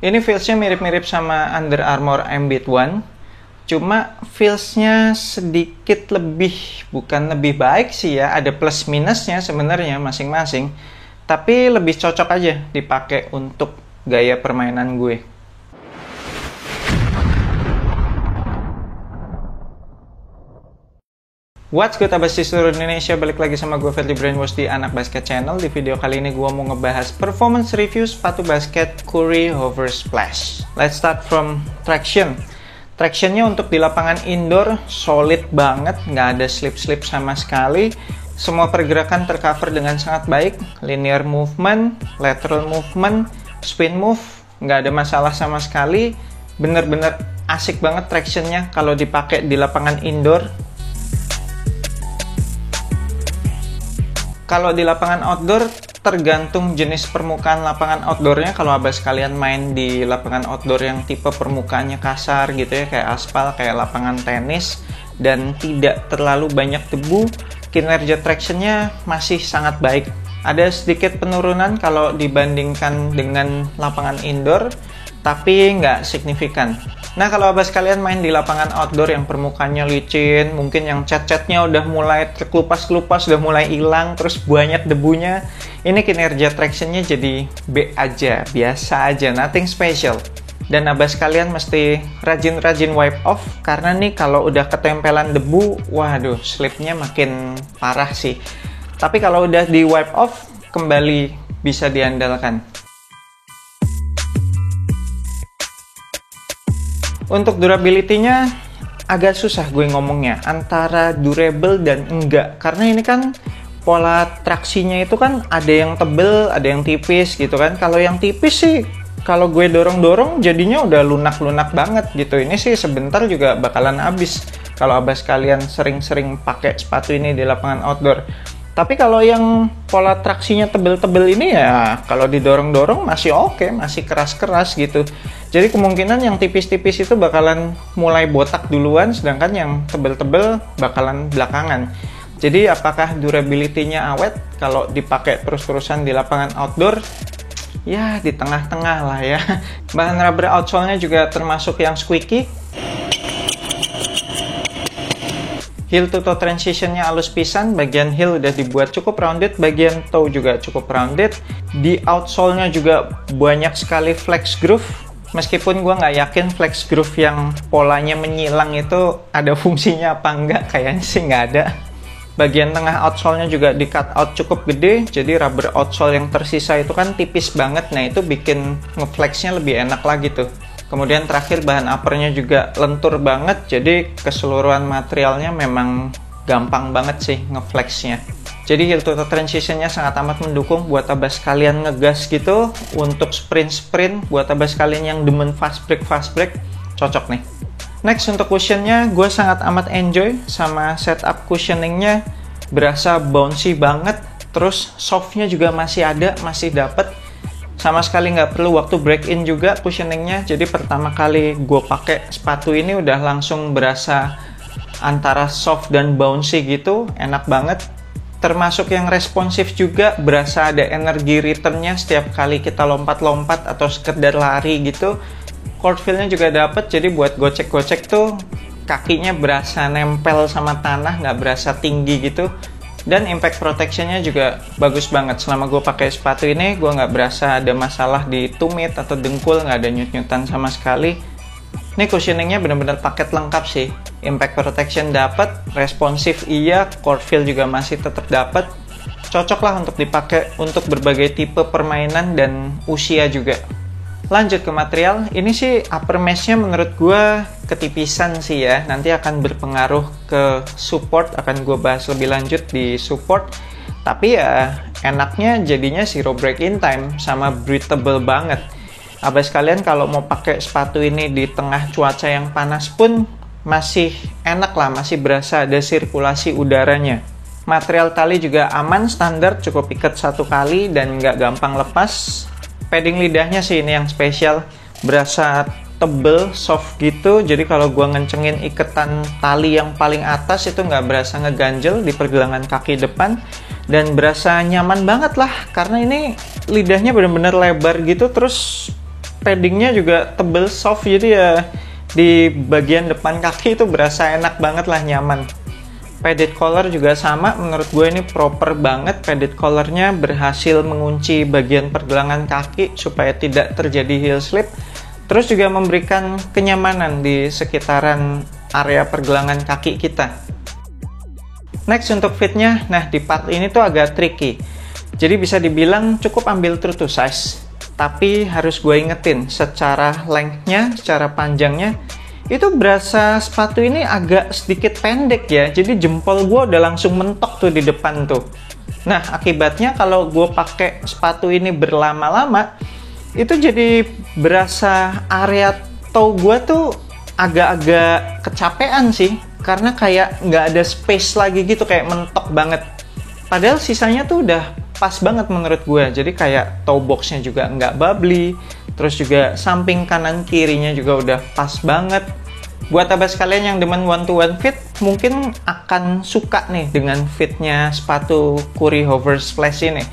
Ini feelsnya mirip-mirip sama Under Armour Ambit One, cuma feelsnya sedikit lebih, bukan lebih baik sih ya, ada plus minusnya sebenarnya masing-masing, tapi lebih cocok aja dipakai untuk gaya permainan gue. What's good abas di seluruh Indonesia, balik lagi sama gue Fredly Brainwash di Anak Basket Channel. Di video kali ini gue mau ngebahas performance review sepatu basket Curry Hover Splash. Let's start from traction. Tractionnya untuk di lapangan indoor solid banget, nggak ada slip-slip sama sekali. Semua pergerakan tercover dengan sangat baik, linear movement, lateral movement, spin move, nggak ada masalah sama sekali. Bener-bener asik banget tractionnya kalau dipakai di lapangan indoor. Kalau di lapangan outdoor, tergantung jenis permukaan lapangan outdoornya. Kalau abas kalian main di lapangan outdoor yang tipe permukaannya kasar gitu ya, kayak aspal, kayak lapangan tenis, dan tidak terlalu banyak debu, kinerja tractionnya masih sangat baik. Ada sedikit penurunan kalau dibandingkan dengan lapangan indoor, tapi nggak signifikan. Nah, kalau abas kalian main di lapangan outdoor yang permukaannya licin, mungkin yang cat-catnya udah mulai terkelupas-kelupas, udah mulai hilang, terus banyak debunya, ini kinerja tractionnya jadi B aja, biasa aja, nothing special. Dan abas kalian mesti rajin-rajin wipe off, karena nih kalau udah ketempelan debu, waduh, slipnya makin parah sih. Tapi kalau udah di wipe off, kembali bisa diandalkan. Untuk durability-nya agak susah gue ngomongnya, antara durable dan enggak. Karena ini kan pola traksinya itu kan ada yang tebel, ada yang tipis gitu kan. Kalau yang tipis sih, kalau gue dorong-dorong jadinya udah lunak-lunak banget gitu. Ini sih sebentar juga bakalan habis kalau abas kalian sering-sering pakai sepatu ini di lapangan outdoor. Tapi kalau yang pola traksinya tebel-tebel ini ya, kalau didorong-dorong masih oke, masih keras-keras gitu. Jadi kemungkinan yang tipis-tipis itu bakalan mulai botak duluan, sedangkan yang tebel-tebel bakalan belakangan. Jadi apakah durability-nya awet kalau dipakai terus-terusan di lapangan outdoor? Ya di tengah-tengah lah ya. Bahan rubber outsole-nya juga termasuk yang squeaky. Heel to toe transitionnya halus pisan, bagian heel udah dibuat cukup rounded, bagian toe juga cukup rounded. Di outsole-nya juga banyak sekali flex groove, meskipun gue nggak yakin flex groove yang polanya menyilang itu ada fungsinya apa enggak, kayaknya sih nggak ada. Bagian tengah outsole-nya juga di cut out cukup gede, jadi rubber outsole yang tersisa itu kan tipis banget, nah itu bikin ngeflexnya lebih enak lagi tuh. Kemudian terakhir bahan uppernya juga lentur banget, jadi keseluruhan materialnya memang gampang banget sih ngeflexnya. Jadi heel to toe transitionnya sangat amat mendukung buat abas kalian ngegas gitu, untuk sprint-sprint, buat abas kalian yang demen fast break, cocok nih. Next untuk cushionnya, gue sangat amat enjoy sama setup cushioningnya, berasa bouncy banget, terus softnya juga masih ada, masih dapet. Sama sekali nggak perlu waktu break in juga cushioningnya. Jadi pertama kali gue pakai sepatu ini udah langsung berasa antara soft dan bouncy gitu, enak banget. Termasuk yang responsif juga, berasa ada energi returnnya setiap kali kita lompat-lompat atau sekedar lari gitu. Court feel-nya juga dapet, jadi buat gocek-gocek tuh kakinya berasa nempel sama tanah, nggak berasa tinggi gitu. Dan impact protection-nya juga bagus banget. Selama gue pakai sepatu ini, gue nggak berasa ada masalah di tumit atau dengkul, nggak ada nyut-nyutan sama sekali. Ini cushioning-nya bener-bener paket lengkap sih. Impact protection dapat, responsif iya, court feel juga masih tetap dapat. Cocok lah untuk dipakai untuk berbagai tipe permainan dan usia juga. Lanjut ke material, ini sih upper mesh-nya menurut gue ketipisan sih ya. Nanti akan berpengaruh ke support, akan gue bahas lebih lanjut di support. Tapi ya enaknya jadinya zero break in time sama breathable banget. Abas kalian kalau mau pakai sepatu ini di tengah cuaca yang panas pun masih enak lah, masih berasa ada sirkulasi udaranya. Material tali juga aman, standar, cukup ikat satu kali dan nggak gampang lepas. Padding lidahnya sih ini yang spesial, berasa tebel, soft gitu. Jadi kalau gua ngencengin iketan tali yang paling atas itu nggak berasa ngeganjel di pergelangan kaki depan, dan berasa nyaman banget lah karena ini lidahnya bener-bener lebar gitu, terus paddingnya juga tebel, soft, jadi ya di bagian depan kaki itu berasa enak banget lah, nyaman. Padded collar juga sama, menurut gue ini proper banget. Padded collarnya berhasil mengunci bagian pergelangan kaki supaya tidak terjadi heel slip. Terus juga memberikan kenyamanan di sekitaran area pergelangan kaki kita. Next untuk fitnya, nah di part ini tuh agak tricky. Jadi bisa dibilang cukup ambil true to size. Tapi harus gue ingetin, secara length-nya, secara panjangnya, itu berasa sepatu ini agak sedikit pendek ya. Jadi jempol gue udah langsung mentok tuh di depan tuh. Nah, akibatnya kalau gue pakai sepatu ini berlama-lama, itu jadi berasa area toe gue tuh agak-agak kecapean sih. Karena kayak nggak ada space lagi gitu, kayak mentok banget. Padahal sisanya tuh udah pas banget menurut gue. Jadi kayak toe boxnya juga nggak bubbly. Terus juga samping kanan kirinya juga udah pas banget. Buat abas kalian yang demen one-to-one fit, mungkin akan suka nih dengan fitnya sepatu Curry Hover Splash ini.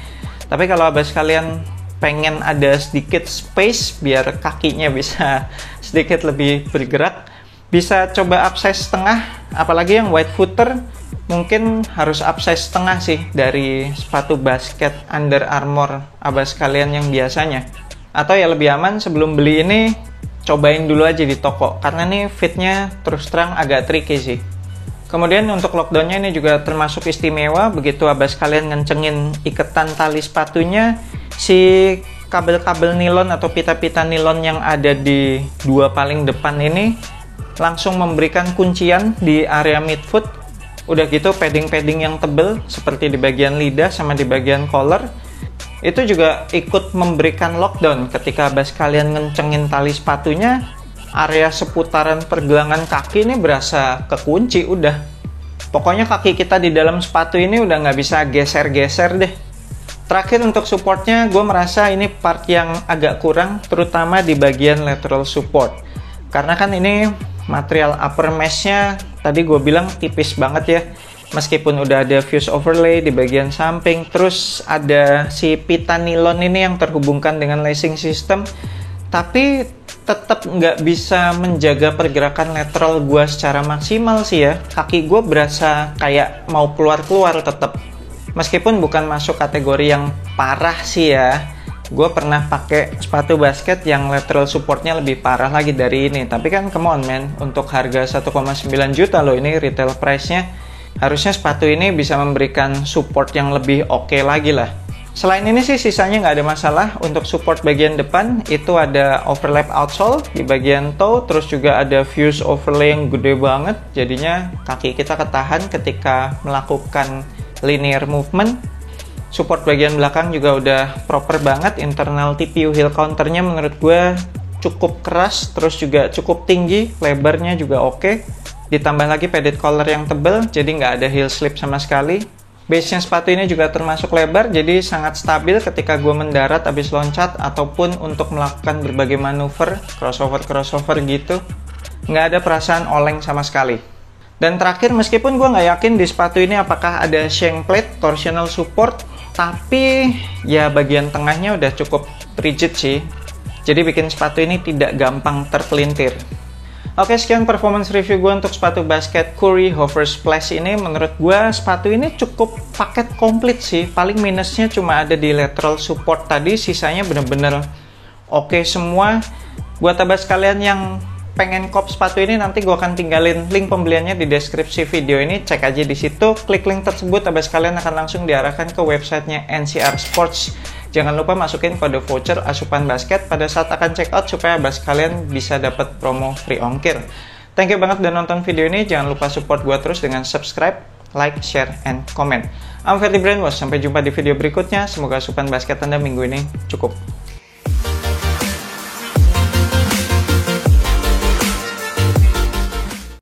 Tapi kalau abas kalian pengen ada sedikit space biar kakinya bisa sedikit lebih bergerak, bisa coba upsize setengah. Apalagi yang wide footer, mungkin harus upsize setengah sih dari sepatu basket Under Armour abas kalian yang biasanya. Atau ya lebih aman sebelum beli ini, cobain dulu aja di toko, karena nih fitnya terus terang agak tricky sih. Kemudian untuk lockdownnya ini juga termasuk istimewa. Begitu abas kalian ngencengin iketan tali sepatunya, si kabel-kabel nilon atau pita-pita nilon yang ada di dua paling depan ini langsung memberikan kuncian di area midfoot. Udah gitu padding-padding yang tebel seperti di bagian lidah sama di bagian collar itu juga ikut memberikan lockdown. Ketika abas kalian ngencengin tali sepatunya, area seputaran pergelangan kaki ini berasa kekunci udah. Pokoknya kaki kita di dalam sepatu ini udah nggak bisa geser-geser deh. Terakhir untuk supportnya, gue merasa ini part yang agak kurang, terutama di bagian lateral support. Karena kan ini material upper mesh-nya tadi gue bilang tipis banget ya. Meskipun udah ada fuse overlay di bagian samping, terus ada si pita nilon ini yang terhubungkan dengan lacing system, tapi tetap nggak bisa menjaga pergerakan lateral gue secara maksimal sih ya. Kaki gue berasa kayak mau keluar-keluar tetap. Meskipun bukan masuk kategori yang parah sih ya. Gue pernah pakai sepatu basket yang lateral supportnya lebih parah lagi dari ini. Tapi kan come on man, untuk harga 1,9 juta loh ini retail price-nya. Harusnya sepatu ini bisa memberikan support yang lebih oke lagi lah. Selain ini sih sisanya nggak ada masalah. Untuk support bagian depan itu ada overlap outsole di bagian toe, terus juga ada fuse overlay yang gede banget. Jadinya kaki kita ketahan ketika melakukan linear movement. Support bagian belakang juga udah proper banget. Internal TPU heel counternya menurut gue cukup keras, terus juga cukup tinggi, lebarnya juga oke. Ditambah lagi padded collar yang tebal, jadi nggak ada heel slip sama sekali. Base-nya sepatu ini juga termasuk lebar, jadi sangat stabil ketika gue mendarat habis loncat ataupun untuk melakukan berbagai manuver, crossover gitu. Nggak ada perasaan oleng sama sekali. Dan terakhir, meskipun gue nggak yakin di sepatu ini apakah ada shank plate, torsional support, tapi ya bagian tengahnya udah cukup rigid sih. Jadi bikin sepatu ini tidak gampang terpelintir. Oke, sekian performance review gue untuk sepatu basket Curry Hover Splash ini. Menurut gue sepatu ini cukup paket komplit sih. Paling minusnya cuma ada di lateral support tadi, sisanya bener-bener oke semua. Buat abas kalian yang pengen kop sepatu ini, nanti gue akan tinggalin link pembeliannya di deskripsi video ini. Cek aja di situ, klik link tersebut, abas kalian akan langsung diarahkan ke websitenya NCR Sports. Jangan lupa masukin kode voucher asupan basket pada saat akan check out supaya abas kalian bisa dapat promo free ongkir. Thank you banget udah nonton video ini. Jangan lupa support gue terus dengan subscribe, like, share, and comment. I'm Ferdy Brainwash. Sampai jumpa di video berikutnya. Semoga asupan basket Anda minggu ini cukup.